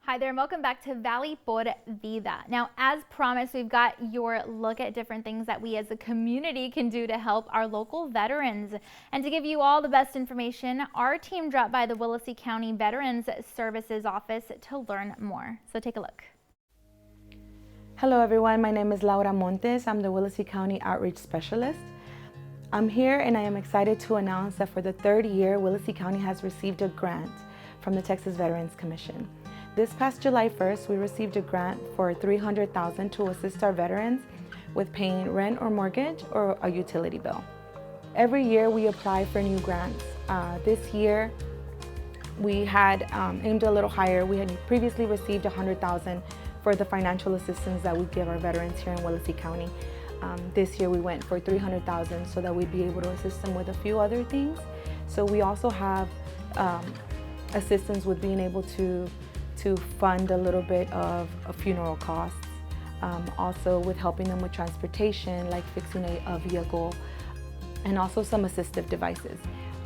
Hi there, and welcome back to Valley por Vida. Now, as promised, we've got your look at different things that we as a community can do to help our local veterans. And to give you all the best information, our team dropped by the Willacy County Veterans Services Office to learn more. So take a look. Hello everyone, my name is Laura Montes. I'm the Willacy County Outreach Specialist. I'm here and I am excited to announce that for the third year, Willacy County has received a grant from the Texas Veterans Commission. This past July 1st, we received a grant for $300,000 to assist our veterans with paying rent or mortgage or a utility bill. Every year we apply for new grants. This year we had aimed a little higher. We had previously received $100,000 for the financial assistance that we give our veterans here in Willacy County. This year we went for $300,000 so that we'd be able to assist them with a few other things. So we also have assistance with being able to fund a little bit of funeral costs. Also with helping them with transportation, like fixing a vehicle, and also some assistive devices.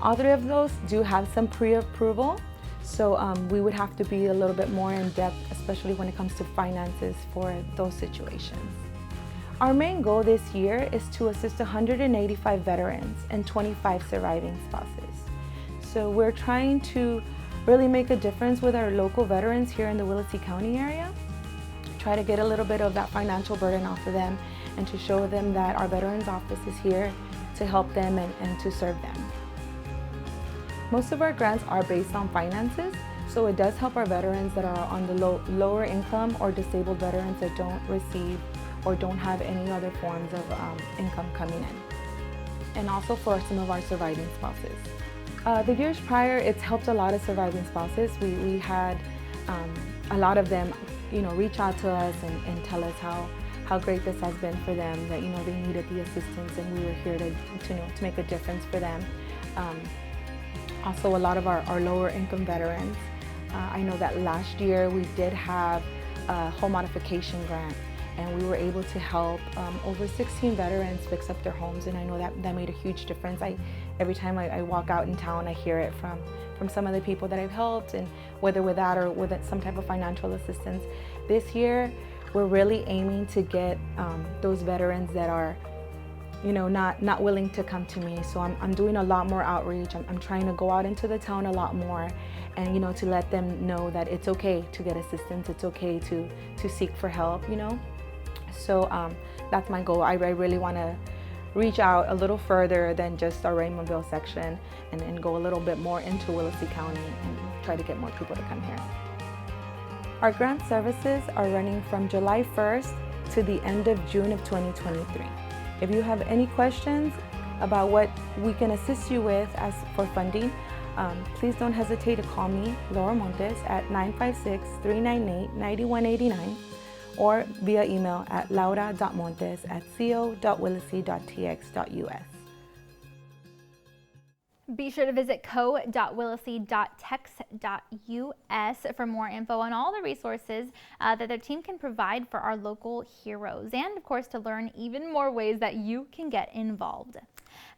All three of those do have some pre-approval, so we would have to be a little bit more in depth, especially when it comes to finances for those situations. Our main goal this year is to assist 185 veterans and 25 surviving spouses. So we're trying to really make a difference with our local veterans here in the Willacy County area. Try to get a little bit of that financial burden off of them and to show them that our Veterans Office is here to help them and to serve them. Most of our grants are based on finances, so it does help our veterans that are on the lower income or disabled veterans that don't receive or don't have any other forms of income coming in. And also for some of our surviving spouses. The years prior, it's helped a lot of surviving spouses. We had a lot of them, reach out to us and tell us how great this has been for them, that, they needed the assistance and we were here to make a difference for them. Also, a lot of our lower income veterans. I know that last year we did have a home modification grant, and we were able to help over 16 veterans fix up their homes, and I know that made a huge difference. Every time I walk out in town, I hear it from some of the people that I've helped, and whether with that or with some type of financial assistance. This year, we're really aiming to get those veterans that are, not willing to come to me. So I'm doing a lot more outreach. I'm trying to go out into the town a lot more, and to let them know that it's okay to get assistance. It's okay to seek for help. So that's my goal. I really want to reach out a little further than just our Raymondville section and go a little bit more into Willacy County and try to get more people to come here. Our grant services are running from July 1st to the end of June of 2023. If you have any questions about what we can assist you with as for funding, please don't hesitate to call me, Laura Montes, at 956-398-9189. or via email at laura.montes@co.willacy.tx.us. Be sure to visit co.willacy.tex.us for more info on all the resources that their team can provide for our local heroes, and of course to learn even more ways that you can get involved.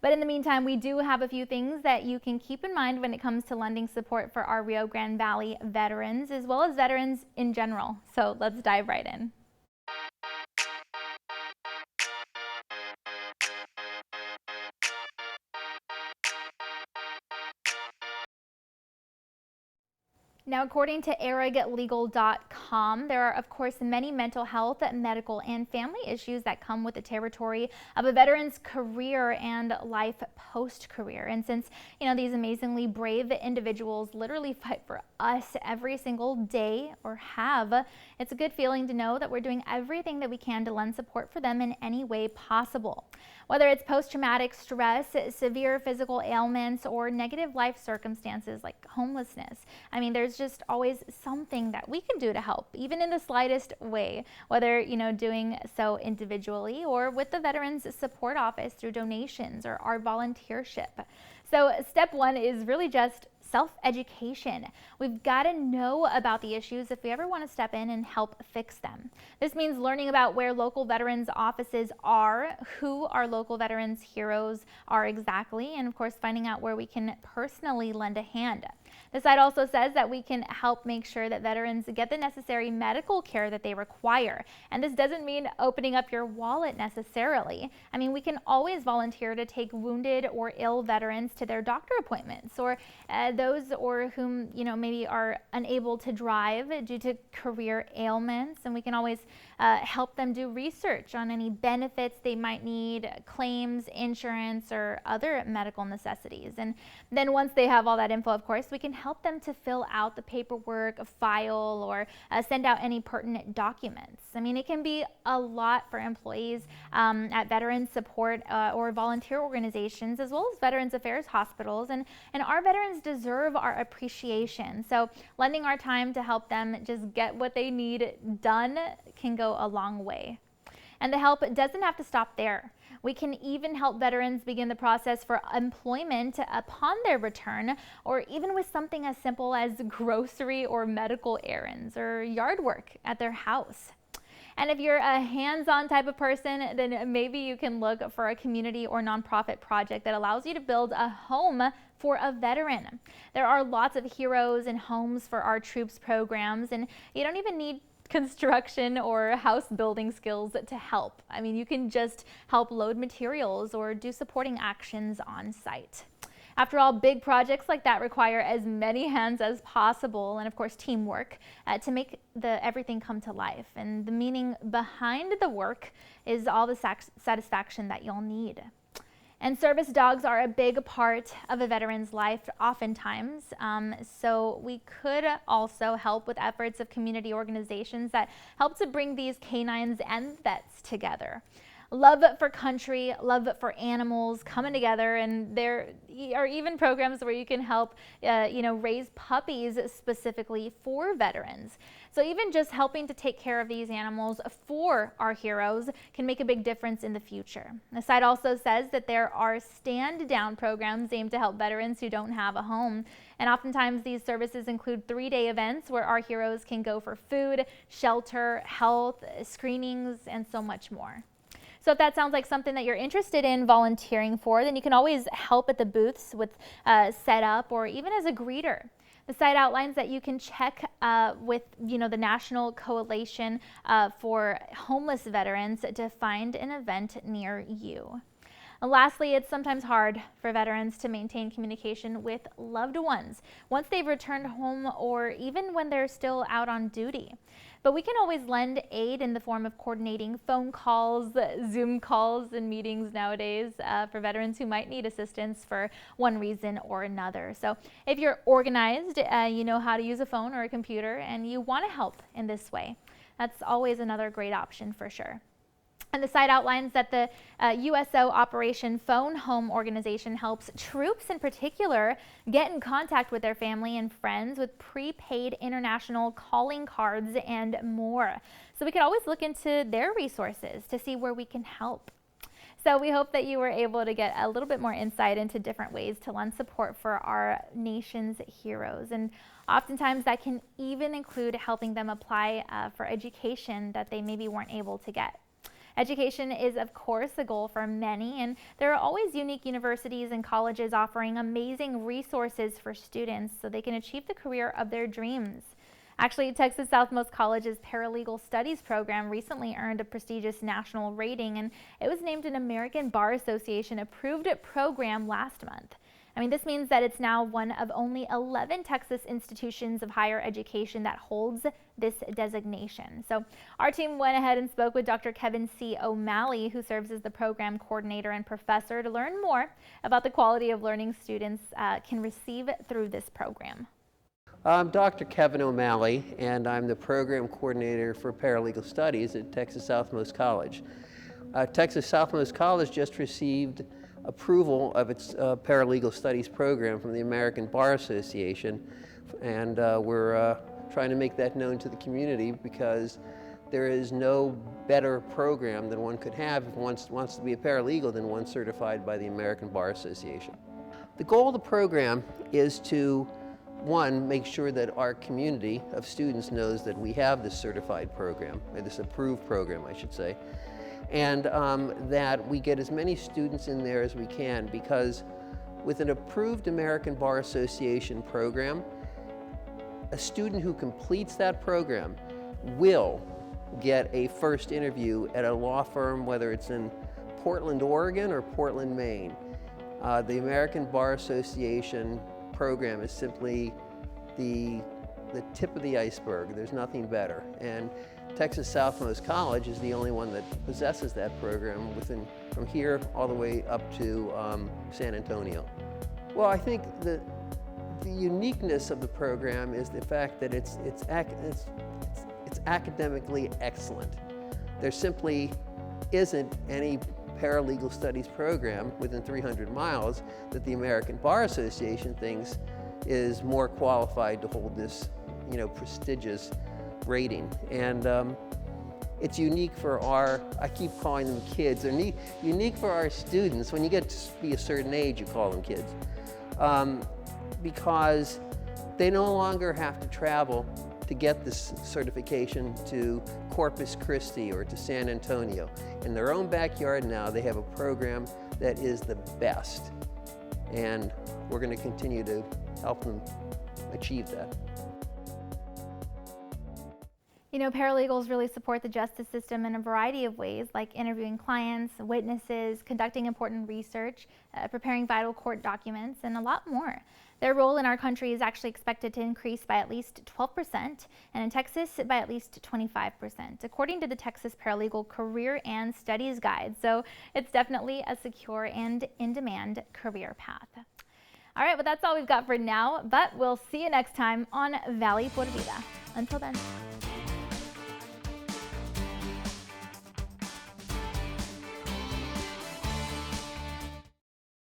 But in the meantime, we do have a few things that you can keep in mind when it comes to lending support for our Rio Grande Valley veterans, as well as veterans in general. So let's dive right in. Now, according to araglegal.com, there are, of course, many mental health, medical, and family issues that come with the territory of a veteran's career and life post-career. And since, these amazingly brave individuals literally fight for us every single day or have, it's a good feeling to know that we're doing everything that we can to lend support for them in any way possible. Whether it's post-traumatic stress, severe physical ailments, or negative life circumstances like homelessness. There's just always something that we can do to help, even in the slightest way, whether, doing so individually or with the Veterans Support Office through donations or our volunteership. So step one is really just self-education. We've got to know about the issues if we ever want to step in and help fix them. This means learning about where local veterans offices are, who our local veterans heroes are exactly, and of course finding out where we can personally lend a hand. The site also says that we can help make sure that veterans get the necessary medical care that they require. And this doesn't mean opening up your wallet necessarily. I mean, we can always volunteer to take wounded or ill veterans to their doctor appointments, or those or whom, maybe are unable to drive due to career ailments. And we can always help them do research on any benefits they might need, claims, insurance, or other medical necessities. And then once they have all that info, of course, we can help them to fill out the paperwork, file, or send out any pertinent documents. I mean, it can be a lot for employees at veterans support or volunteer organizations, as well as Veterans Affairs hospitals. And our veterans deserve our appreciation. So lending our time to help them just get what they need done can go a long way. And the help doesn't have to stop there. We can even help veterans begin the process for employment upon their return, or even with something as simple as grocery or medical errands or yard work at their house. And if you're a hands-on type of person, then maybe you can look for a community or nonprofit project that allows you to build a home for a veteran. There are lots of heroes and homes for our troops programs, and you don't even need construction or house building skills to help. I mean, you can just help load materials or do supporting actions on site. After all, big projects like that require as many hands as possible, and of course teamwork, to make everything come to life. And the meaning behind the work is all the satisfaction that you'll need. And service dogs are a big part of a veteran's life oftentimes, so we could also help with efforts of community organizations that help to bring these canines and vets together. Love for country, love for animals coming together, and there are even programs where you can help raise puppies specifically for veterans. So even just helping to take care of these animals for our heroes can make a big difference in the future. The site also says that there are stand-down programs aimed to help veterans who don't have a home. And oftentimes these services include 3-day events where our heroes can go for food, shelter, health, screenings, and so much more. So if that sounds like something that you're interested in volunteering for, then you can always help at the booths with setup or even as a greeter. The site outlines that you can check with the National Coalition for Homeless Veterans to find an event near you. And lastly, it's sometimes hard for veterans to maintain communication with loved ones once they've returned home or even when they're still out on duty. But we can always lend aid in the form of coordinating phone calls, Zoom calls, and meetings nowadays for veterans who might need assistance for one reason or another. So if you're organized, you know how to use a phone or a computer, and you want to help in this way, that's always another great option for sure. And the site outlines that the USO Operation Phone Home organization helps troops in particular get in contact with their family and friends with prepaid international calling cards and more. So we could always look into their resources to see where we can help. So we hope that you were able to get a little bit more insight into different ways to lend support for our nation's heroes. And oftentimes that can even include helping them apply for education that they maybe weren't able to get. Education is, of course, a goal for many, and there are always unique universities and colleges offering amazing resources for students so they can achieve the career of their dreams. Actually, Texas Southmost College's Paralegal Studies program recently earned a prestigious national rating, and it was named an American Bar Association approved program last month. I mean, this means that it's now one of only 11 Texas institutions of higher education that holds this designation. So our team went ahead and spoke with Dr. Kevin C. O'Malley, who serves as the program coordinator and professor, to learn more about the quality of learning students can receive through this program. I'm Dr. Kevin O'Malley, and I'm the program coordinator for paralegal studies at Texas Southmost College. Texas Southmost College just received approval of its paralegal studies program from the American Bar Association, and we're trying to make that known to the community because there is no better program than one could have if one wants to be a paralegal than one certified by the American Bar Association. The goal of the program is to, one, make sure that our community of students knows that we have this certified program, or this approved program, I should say, and that we get as many students in there as we can, because with an approved American Bar Association program, a student who completes that program will get a first interview at a law firm, whether it's in Portland, Oregon or Portland, Maine. The American Bar Association program is simply the tip of the iceberg. There's nothing better. And Texas Southmost College is the only one that possesses that program from here all the way up to San Antonio. Well, I think the uniqueness of the program is the fact that it's academically excellent. There simply isn't any paralegal studies program within 300 miles that the American Bar Association thinks is more qualified to hold this, prestigious rating. And it's unique for I keep calling them kids, they're unique for our students. When you get to be a certain age, you call them kids, because they no longer have to travel to get this certification to Corpus Christi or to San Antonio. In their own backyard now, they have a program that is the best. And we're going to continue to help them achieve that. Paralegals really support the justice system in a variety of ways, like interviewing clients, witnesses, conducting important research, preparing vital court documents, and a lot more. Their role in our country is actually expected to increase by at least 12%, and in Texas by at least 25%, according to the Texas Paralegal Career and Studies Guide. So it's definitely a secure and in-demand career path. All right, well, that's all we've got for now, but we'll see you next time on Valley por Vida. Until then.